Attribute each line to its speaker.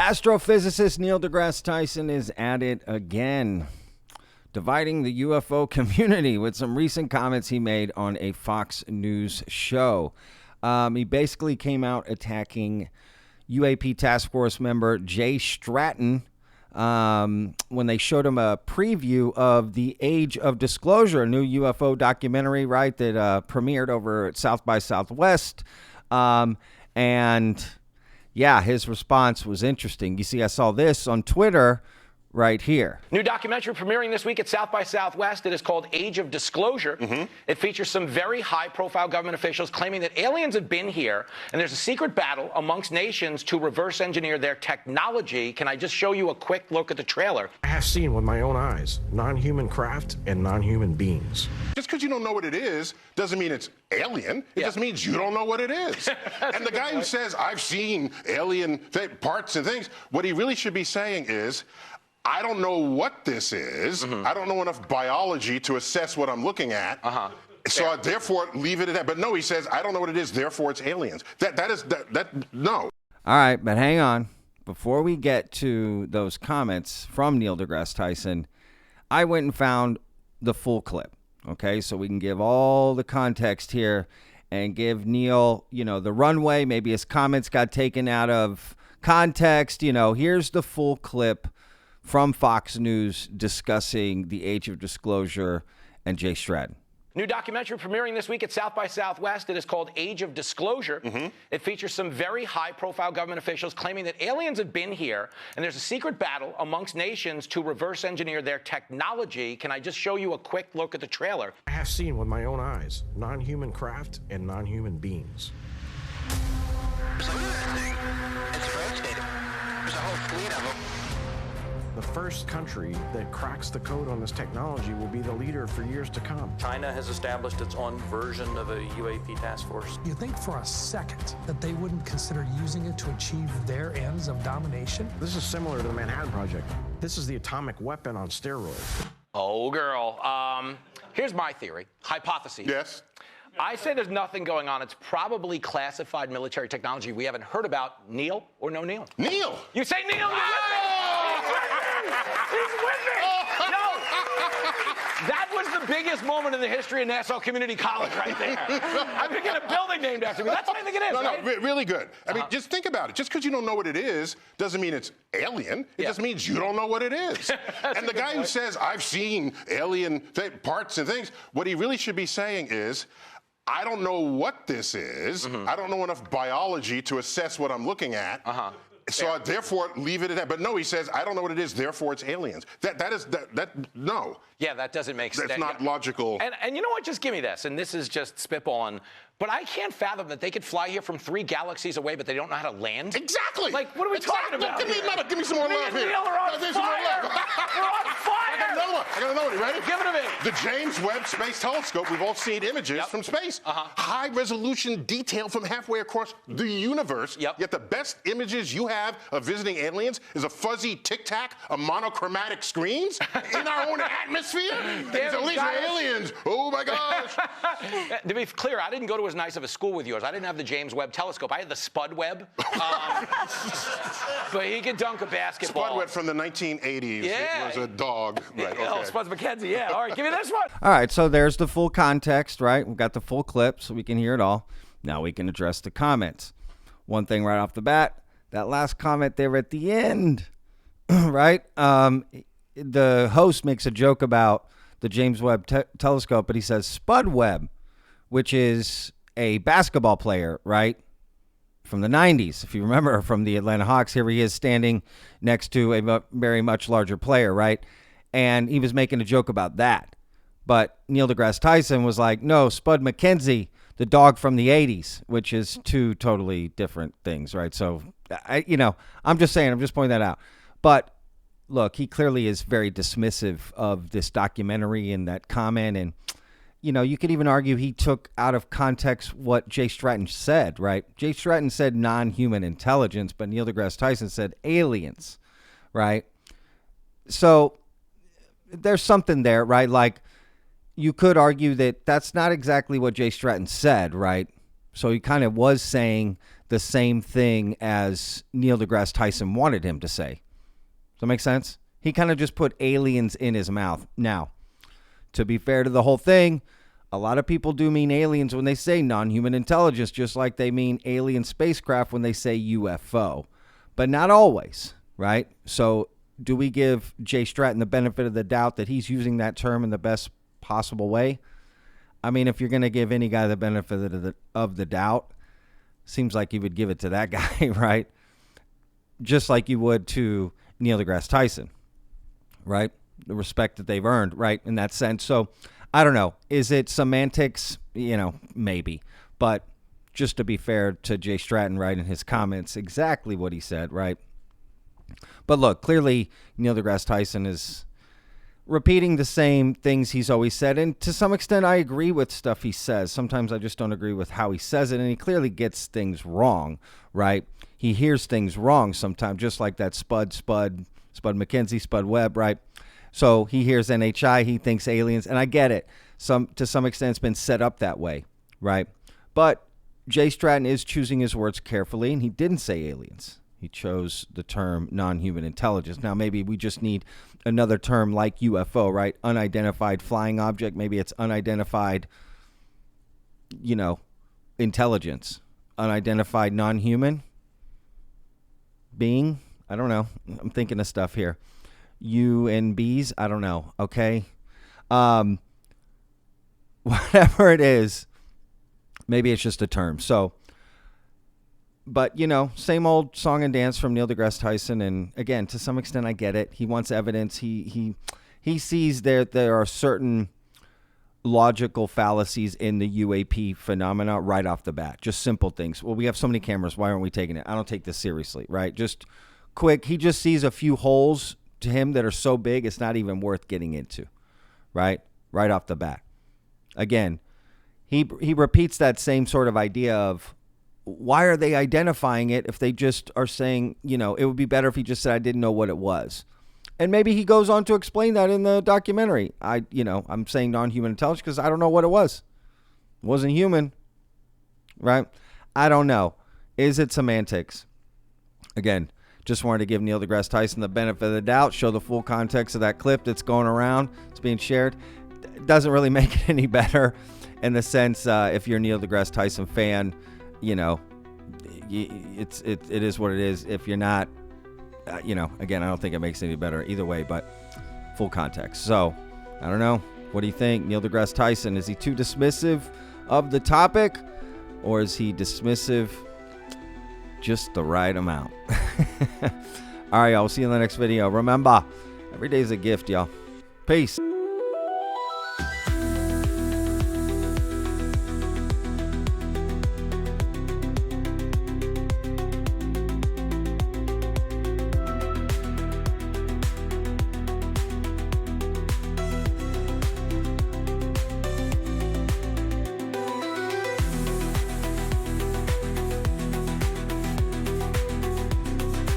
Speaker 1: Astrophysicist Neil deGrasse Tyson is at it again, dividing the UFO community with some recent comments he made on a Fox News show. He basically came out attacking UAP Task Force member Jay Stratton when they showed him a preview of The Age of Disclosure, a new UFO documentary, right, that premiered over at South by Southwest. And yeah, his response was interesting. You see, I saw this on Twitter right here.
Speaker 2: New documentary premiering this week at South by Southwest. It is called Age of Disclosure. It features some very high-profile government officials claiming that aliens have been here, and there's a secret battle amongst nations to reverse engineer their technology. Can I just show you a quick look at the trailer?
Speaker 3: I have seen with my own eyes non-human craft and non-human beings.
Speaker 4: Just because you don't know what it is doesn't mean it's alien. It just means you don't know what it is. And the guy who says, I've seen alien parts and things, what he really should be saying is, I don't know what this is. I don't know enough biology to assess what I'm looking at. So therefore, leave it at that. But no, he says, I don't know what it is, therefore it's aliens. No.
Speaker 1: All right, but hang on. Before we get to those comments from Neil deGrasse Tyson, I went and found the full clip. Okay, so we can give all the context here and give Neil, the runway. Maybe his comments got taken out of context. Here's the full clip from Fox News discussing The Age of Disclosure and Jay Stratton.
Speaker 2: New documentary premiering this week at South by Southwest. It is called Age of Disclosure. It features some very high-profile government officials claiming that aliens have been here, and there's a secret battle amongst nations to reverse engineer their technology. Can I just show you a quick look at the trailer?
Speaker 3: I have seen with my own eyes non-human craft and non-human beings.
Speaker 5: So look at that thing. It's rotating. There's a whole fleet of them.
Speaker 3: The first country that cracks the code on this technology will be the leader for years to come.
Speaker 6: China has established its own version of a UAP task force.
Speaker 7: You think for a second that they wouldn't consider using it to achieve their ends of domination?
Speaker 3: This is similar to the Manhattan Project. This is the atomic weapon on steroids.
Speaker 2: Oh, girl. Here's my theory. Hypothesis.
Speaker 4: Yes.
Speaker 2: I say there's nothing going on. It's probably classified military technology we haven't heard about. Neil or no Neil?
Speaker 4: Neil!
Speaker 2: You say Neil, you're with me! He's with me! No! That was the biggest moment in the history of Nassau Community College right there. I think a building named after me. That's what I think it is, right?
Speaker 4: Really good. I mean, just think about it. Just because you don't know what it is doesn't mean it's alien. It just means you don't know what it is. And the guy who says, I've seen alien parts and things, what he really should be saying is, I don't know what this is. I don't know enough biology to assess what I'm looking at. So therefore, leave it at that. But no, he says, I don't know what it is, therefore it's aliens. No.
Speaker 2: Yeah, that doesn't make sense.
Speaker 4: That's not logical.
Speaker 2: And you know what? Just give me this. And this is just spitballing. But I can't fathom that they could fly here from 3 galaxies away, but they don't know how to land.
Speaker 4: Exactly.
Speaker 2: Like, what are we talking about?
Speaker 4: Give me some more love here.
Speaker 2: Neil are on fire. We're on fire.
Speaker 4: I got another one. Ready?
Speaker 2: Give it to me.
Speaker 4: The James Webb Space Telescope. We've all seen images from space. High resolution detail from halfway across the universe. Yet the best images you have of visiting aliens is a fuzzy tic-tac, a monochromatic screens in our own atmosphere. These are aliens. Oh my gosh.
Speaker 2: To be clear, I didn't go to as nice of a school with yours. I didn't have the James Webb Telescope. I had the Spud Webb. But he could dunk a basketball.
Speaker 4: Spud Webb from the 1980s.
Speaker 2: Yeah.
Speaker 4: It was a dog. Right, okay.
Speaker 2: Oh, Spuds McKenzie, yeah. All right, give me this one.
Speaker 1: All right, so there's the full context, right? We've got the full clip so we can hear it all. Now we can address the comments. One thing right off the bat, that last comment there at the end, right? The host makes a joke about the James Webb Telescope, but he says Spud Webb, which is a basketball player, right? From the 90s, if you remember, from the Atlanta Hawks. Here he is standing next to a very much larger player, right? And he was making a joke about that. But Neil deGrasse Tyson was like, no, Spud McKenzie, the dog from the 80s, which is 2 totally different things, right? So, I'm just pointing that out. But look, he clearly is very dismissive of this documentary and that comment. And, you could even argue he took out of context what Jay Stratton said, right? Jay Stratton said non-human intelligence, but Neil deGrasse Tyson said aliens, right? So there's something there, right? Like, you could argue that that's not exactly what Jay Stratton said, right? So he kind of was saying the same thing as Neil deGrasse Tyson wanted him to say. Does that make sense? He kind of just put aliens in his mouth. Now, to be fair to the whole thing, a lot of people do mean aliens when they say non-human intelligence, just like they mean alien spacecraft when they say UFO. But not always, right? So do we give Jay Stratton the benefit of the doubt that he's using that term in the best possible way? I mean, if you're going to give any guy the benefit of the doubt, seems like you would give it to that guy, right? Just like you would to Neil deGrasse Tyson, right? The respect that they've earned, right, in that sense. So I don't know. Is it semantics? You know, maybe. But just to be fair to Jay Stratton, right, in his comments, exactly what he said, right? But look, clearly Neil deGrasse Tyson is repeating the same things he's always said. And to some extent, I agree with stuff he says. Sometimes I just don't agree with how he says it. And he clearly gets things wrong, right? He hears things wrong sometimes, just like that Spud McKenzie, Spud Webb, right? So he hears NHI, he thinks aliens, and I get it. To some extent, it's been set up that way, right? But Jay Stratton is choosing his words carefully, and he didn't say aliens. He chose the term non-human intelligence. Now, maybe we just need another term like UFO, right? Unidentified flying object. Maybe it's unidentified, intelligence. Unidentified non-human being. I don't know. I'm thinking of stuff here. UNBs. I don't know. Okay. Whatever it is, maybe it's just a term. So, but, same old song and dance from Neil deGrasse Tyson. And again, to some extent, I get it. He wants evidence. He sees there are certain logical fallacies in the UAP phenomena right off the bat. Just simple things. Well, we have so many cameras. Why aren't we taking it? I don't take this seriously, right? Just quick. He just sees a few holes to him that are so big, it's not even worth getting into, right? Right off the bat. Again, he repeats that same sort of idea of, why are they identifying it if they just are saying, it would be better if he just said, I didn't know what it was. And maybe he goes on to explain that in the documentary. I'm saying non-human intelligence because I don't know what it was. It wasn't human, right? I don't know. Is it semantics? Again, just wanted to give Neil deGrasse Tyson the benefit of the doubt, show the full context of that clip that's going around. It's being shared. It doesn't really make it any better in the sense, if you're a Neil deGrasse Tyson fan, it is what it is. If you're not, again, I don't think it makes it any better either way, but full context. So, I don't know. What do you think? Neil deGrasse Tyson, is he too dismissive of the topic, or is he dismissive just the right amount? All right, y'all. We'll see you in the next video. Remember, every day is a gift, y'all. Peace.